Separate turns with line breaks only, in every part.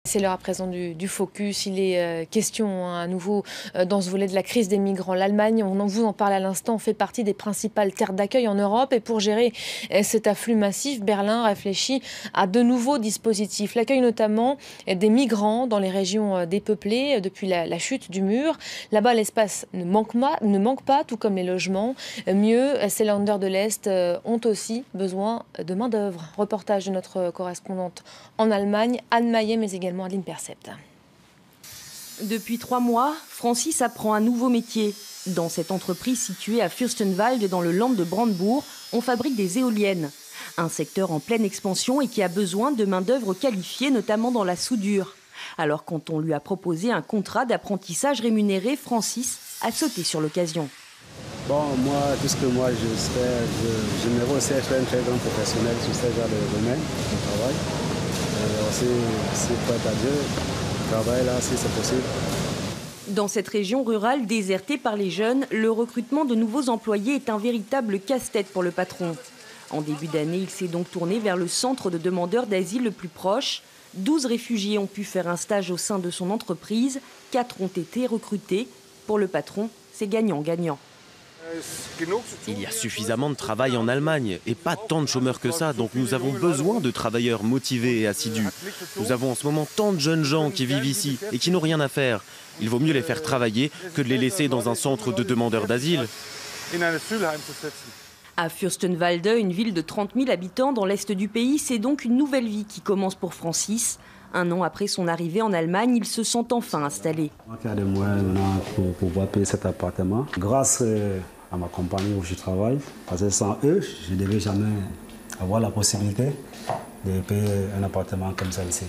C'est l'heure à présent du focus. Il est question à nouveau dans ce volet de la crise des migrants. L'Allemagne, on vous en parle à l'instant, fait partie des principales terres d'accueil en Europe. Et pour gérer cet afflux massif, Berlin réfléchit à de nouveaux dispositifs. L'accueil notamment des migrants dans les régions dépeuplées depuis la chute du mur. Là-bas, l'espace ne manque pas, tout comme les logements. Mieux, ces Länder de l'Est ont aussi besoin de main-d'œuvre. Reportage de notre correspondante en Allemagne, Anne Maillet, mais également à l'Intercept.
Depuis 3 mois, Francis apprend un nouveau métier. Dans cette entreprise située à Fürstenwalde, dans le land de Brandebourg, on fabrique des éoliennes. Un secteur en pleine expansion et qui a besoin de main-d'œuvre qualifiée, notamment dans la soudure. Alors quand on lui a proposé un contrat d'apprentissage rémunéré, Francis a sauté sur l'occasion.
Bon, moi, tout ce que moi j'aimerais aussi être un très grand professionnel sur ce genre de domaine de travail. Aussi, c'est prêt à Dieu, travail là, si c'est possible.
Dans cette région rurale désertée par les jeunes, le recrutement de nouveaux employés est un véritable casse-tête pour le patron. En début d'année, il s'est donc tourné vers le centre de demandeurs d'asile le plus proche. 12 réfugiés ont pu faire un stage au sein de son entreprise, 4 ont été recrutés. Pour le patron, c'est gagnant-gagnant.
Il y a suffisamment de travail en Allemagne et pas tant de chômeurs que ça, donc nous avons besoin de travailleurs motivés et assidus. Nous avons en ce moment tant de jeunes gens qui vivent ici et qui n'ont rien à faire. Il vaut mieux les faire travailler que de les laisser dans un centre de demandeurs d'asile.
À Fürstenwalde, une ville de 30 000 habitants dans l'est du pays, c'est donc une nouvelle vie qui commence pour Francis. 1 an après son arrivée en Allemagne, il se sent enfin installé.
Il y a des moyens pour pouvoir payer cet appartement. Grâce à ma compagnie où je travaille, parce que sans eux, je ne devais jamais avoir la possibilité de payer un appartement comme ça ici.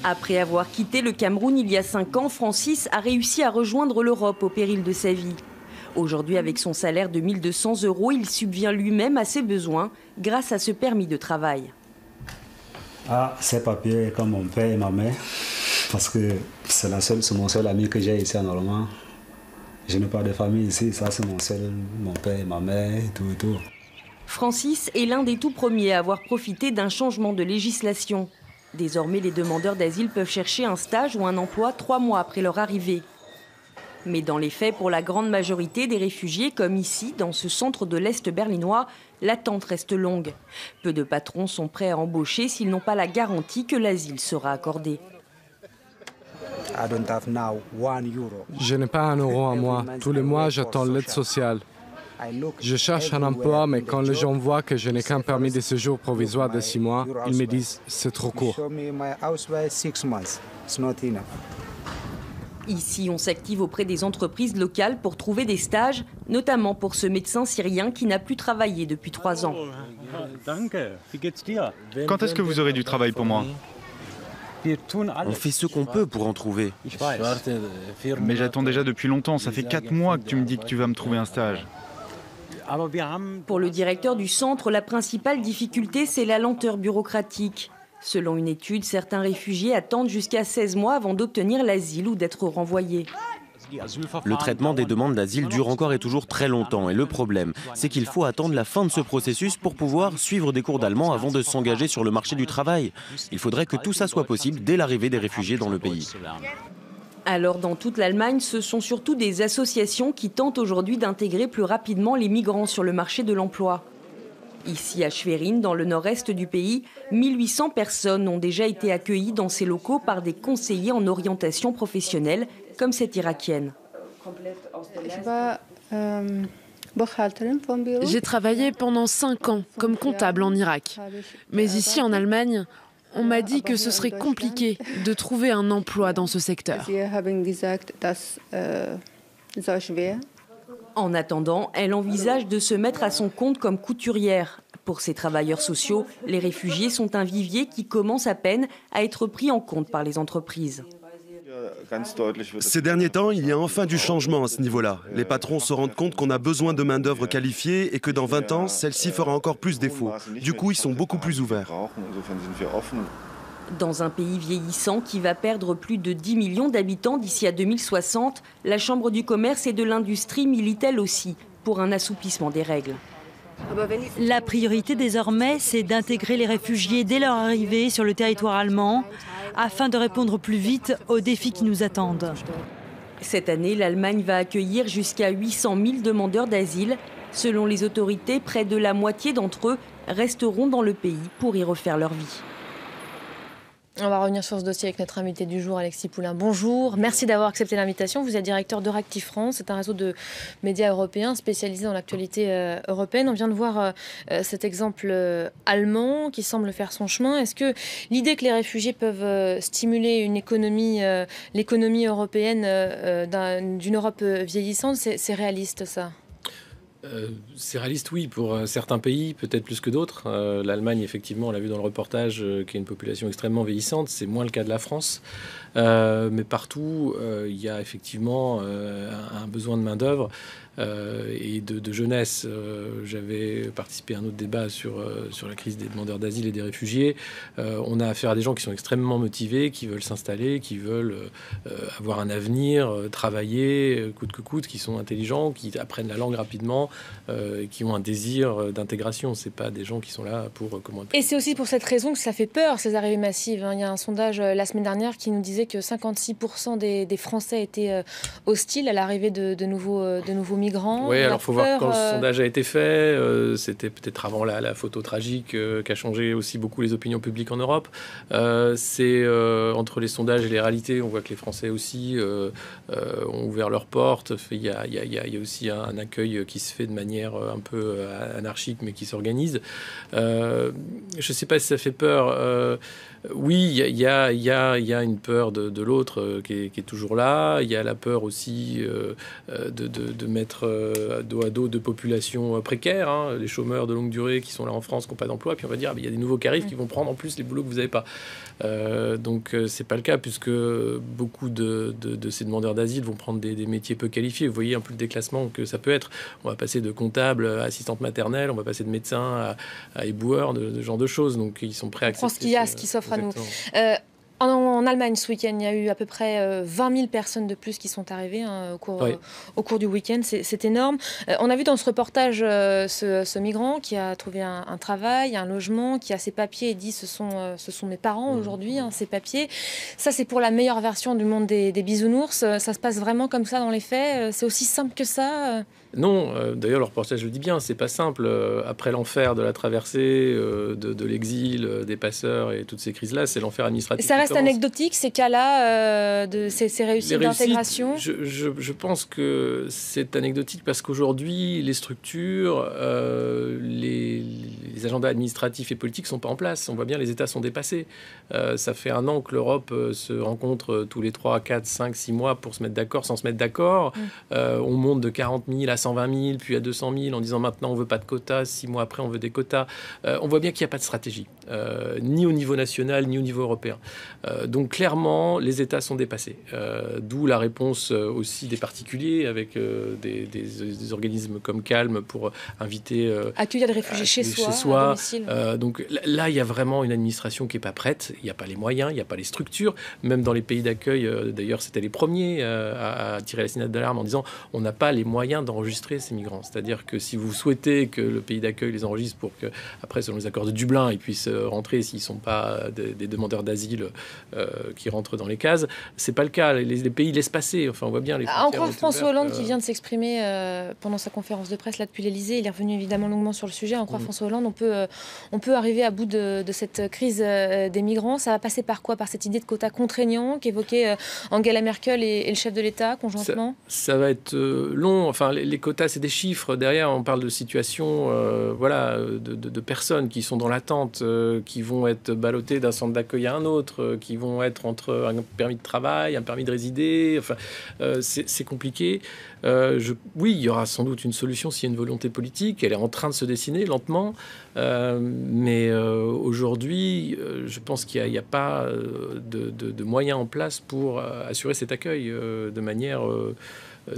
Après avoir quitté le Cameroun il y a 5 ans, Francis a réussi à rejoindre l'Europe au péril de sa vie. Aujourd'hui, avec son salaire de 1 200 €, il subvient lui-même à ses besoins grâce à ce permis de travail.
Ah, ces papiers comme mon père et ma mère, parce que c'est mon seul ami que j'ai ici en Allemagne. Je n'ai pas de famille ici, ça c'est mon père et ma mère et tout.
Francis est l'un des tout premiers à avoir profité d'un changement de législation. Désormais, les demandeurs d'asile peuvent chercher un stage ou un emploi 3 mois après leur arrivée. Mais dans les faits, pour la grande majorité des réfugiés, comme ici, dans ce centre de l'Est berlinois, l'attente reste longue. Peu de patrons sont prêts à embaucher s'ils n'ont pas la garantie que l'asile sera accordé.
Je n'ai pas 1 euro à moi. Tous les mois, j'attends l'aide sociale. Je cherche un emploi, mais quand les gens voient que je n'ai qu'un permis de séjour provisoire de 6 mois, ils me disent « c'est trop court ».
Ici, on s'active auprès des entreprises locales pour trouver des stages, notamment pour ce médecin syrien qui n'a plus travaillé depuis 3 ans.
Quand est-ce que vous aurez du travail pour moi ?
On fait ce qu'on peut pour en trouver.
Mais j'attends déjà depuis longtemps, ça fait 4 mois que tu me dis que tu vas me trouver un stage.
Pour le directeur du centre, la principale difficulté, c'est la lenteur bureaucratique. Selon une étude, certains réfugiés attendent jusqu'à 16 mois avant d'obtenir l'asile ou d'être renvoyés.
Le traitement des demandes d'asile dure encore et toujours très longtemps. Et le problème, c'est qu'il faut attendre la fin de ce processus pour pouvoir suivre des cours d'allemand avant de s'engager sur le marché du travail. Il faudrait que tout ça soit possible dès l'arrivée des réfugiés dans le pays.
Alors, dans toute l'Allemagne, ce sont surtout des associations qui tentent aujourd'hui d'intégrer plus rapidement les migrants sur le marché de l'emploi. Ici, à Schwerin, dans le nord-est du pays, 1800 personnes ont déjà été accueillies dans ces locaux par des conseillers en orientation professionnelle, comme cette Irakienne.
J'ai travaillé pendant 5 ans comme comptable en Irak. Mais ici, en Allemagne, on m'a dit que ce serait compliqué de trouver un emploi dans ce secteur.
En attendant, elle envisage de se mettre à son compte comme couturière. Pour ces travailleurs sociaux, les réfugiés sont un vivier qui commence à peine à être pris en compte par les entreprises.
Ces derniers temps, il y a enfin du changement à ce niveau-là. Les patrons se rendent compte qu'on a besoin de main-d'œuvre qualifiée et que dans 20 ans, celle-ci fera encore plus défaut. Du coup, ils sont beaucoup plus ouverts.
Dans un pays vieillissant qui va perdre plus de 10 millions d'habitants d'ici à 2060, la Chambre du commerce et de l'industrie milite elle aussi pour un assouplissement des règles.
La priorité désormais, c'est d'intégrer les réfugiés dès leur arrivée sur le territoire allemand, afin de répondre plus vite aux défis qui nous attendent.
Cette année, l'Allemagne va accueillir jusqu'à 800 000 demandeurs d'asile. Selon les autorités, près de la moitié d'entre eux resteront dans le pays pour y refaire leur vie.
On va revenir sur ce dossier avec notre invité du jour, Alexis Poulain. Bonjour, merci d'avoir accepté l'invitation. Vous êtes directeur d'Euractiv France, c'est un réseau de médias européens spécialisé dans l'actualité européenne. On vient de voir cet exemple allemand qui semble faire son chemin. Est-ce que l'idée que les réfugiés peuvent stimuler une économie, l'économie européenne d'une Europe vieillissante, c'est réaliste ça ?
C'est réaliste, oui, pour certains pays, peut-être plus que d'autres. L'Allemagne, effectivement, on l'a vu dans le reportage, qui a une population extrêmement vieillissante. C'est moins le cas de la France. Mais partout, il y a effectivement un besoin de main-d'œuvre et de jeunesse. J'avais participé à un autre débat sur la crise des demandeurs d'asile et des réfugiés. On a affaire à des gens qui sont extrêmement motivés, qui veulent s'installer, qui veulent avoir un avenir, travailler coûte que coûte, qui sont intelligents, qui apprennent la langue rapidement, qui ont un désir d'intégration. C'est pas des gens qui sont là pour comment.
Et c'est aussi pour cette raison que ça fait peur, ces arrivées massives. Il y a un sondage la semaine dernière qui nous disait que 56% des Français étaient hostiles à l'arrivée de nouveaux migrants.
Oui, alors il faut voir quand le sondage a été fait. C'était peut-être avant la photo tragique qui a changé aussi beaucoup les opinions publiques en Europe. C'est entre les sondages et les réalités, on voit que les Français aussi ont ouvert leurs portes. Il y a aussi un accueil qui se fait de manière un peu anarchique, mais qui s'organise. Je ne sais pas si ça fait peur. Oui, il y a une peur de l'autre qui est toujours là. Il y a la peur aussi de mettre dos à dos de populations précaires, hein, les chômeurs de longue durée qui sont là en France, qui n'ont pas d'emploi. Puis on va dire, il y a des nouveaux qui arrivent qui vont prendre en plus les boulots que vous n'avez pas. Donc c'est pas le cas, puisque beaucoup de ces demandeurs d'asile vont prendre des métiers peu qualifiés. Vous voyez un peu le déclassement que ça peut être. On va passer de comptable à assistante maternelle, on va passer de médecin à éboueur, de ce genre de choses. Donc ils sont prêts à accepter.
On prend ce qu'il y a, ce qui s'offre à nous. En Allemagne, ce week-end, il y a eu à peu près 20 000 personnes de plus qui sont arrivées hein, au cours du week-end. C'est énorme. On a vu dans ce reportage ce migrant qui a trouvé un travail, un logement, qui a ses papiers et dit ce sont mes parents aujourd'hui, hein, ces papiers. Ça, c'est pour la meilleure version du monde des bisounours. Ça se passe vraiment comme ça dans les faits? C'est aussi simple que ça
Non, d'ailleurs le reportage le dit bien, c'est pas simple. Après l'enfer de la traversée, de l'exil, des passeurs et toutes ces crises-là, c'est l'enfer administratif.
Ça reste anecdotique ces cas-là, de ces réussites d'intégration?
Je pense que c'est anecdotique parce qu'aujourd'hui, les structures, les agendas administratifs et politiques sont pas en place. On voit bien les États sont dépassés. Ça fait 1 an que l'Europe se rencontre tous les 3, 4, 5, 6 mois pour se mettre d'accord sans se mettre d'accord. On monte de 40 000 à 120 000, puis à 200 000 en disant maintenant on veut pas de quotas, 6 mois après on veut des quotas. On voit bien qu'il n'y a pas de stratégie, ni au niveau national, ni au niveau européen. Donc clairement, les États sont dépassés. D'où la réponse aussi des particuliers avec des organismes comme Calme pour inviter...
accueillir les réfugiés chez soi. À domicile.
Donc là, il y a vraiment une administration qui n'est pas prête. Il n'y a pas les moyens, il n'y a pas les structures. Même dans les pays d'accueil, d'ailleurs, c'était les premiers à tirer la sonnette d'alarme en disant on n'a pas les moyens d'enregistrer ces migrants. C'est-à-dire que si vous souhaitez que le pays d'accueil les enregistre pour que, après, selon les accords de Dublin, ils puissent rentrer s'ils ne sont pas des demandeurs d'asile qui rentrent dans les cases, c'est pas le cas. Les pays laissent passer. Enfin, on voit bien les frontières.
Encore François Hollande qui vient de s'exprimer pendant sa conférence de presse là depuis l'Elysée. Il est revenu évidemment longuement sur le sujet. On croit François Hollande, on peut arriver à bout de cette crise des migrants. Ça va passer par quoi? Par cette idée de quotas contraignants qu'évoquaient Angela Merkel et le chef de l'État conjointement?
Ça va être long. Enfin, les quotas, c'est des chiffres. Derrière, on parle de situations, de personnes qui sont dans l'attente, qui vont être ballottées d'un centre d'accueil à un autre, qui vont être entre un permis de travail, un permis de résider. Enfin, c'est compliqué. Oui, il y aura sans doute une solution s'il y a une volonté politique. Elle est en train de se dessiner lentement. Mais aujourd'hui, je pense qu'il n'y a pas de moyens en place pour assurer cet accueil de manière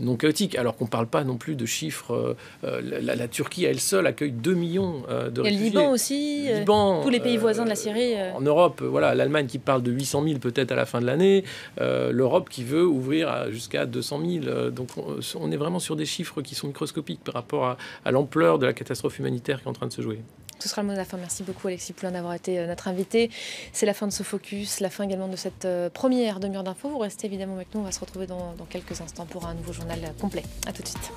non chaotique, alors qu'on ne parle pas non plus de chiffres. La Turquie, à elle seule, accueille 2 millions de réfugiés.
Et le Liban aussi, tous les pays voisins de la Syrie.
En Europe, voilà, l'Allemagne qui parle de 800 000 peut-être à la fin de l'année, l'Europe qui veut ouvrir jusqu'à 200 000. Donc on est vraiment sur des chiffres qui sont microscopiques par rapport à l'ampleur de la catastrophe humanitaire qui est en train de se jouer.
Ce sera le mot de la fin. Merci beaucoup Alexis Poulain d'avoir été notre invité. C'est la fin de ce focus, la fin également de cette première demi-heure d'info. Vous restez évidemment avec nous, on va se retrouver dans quelques instants pour un nouveau journal complet. A tout de suite.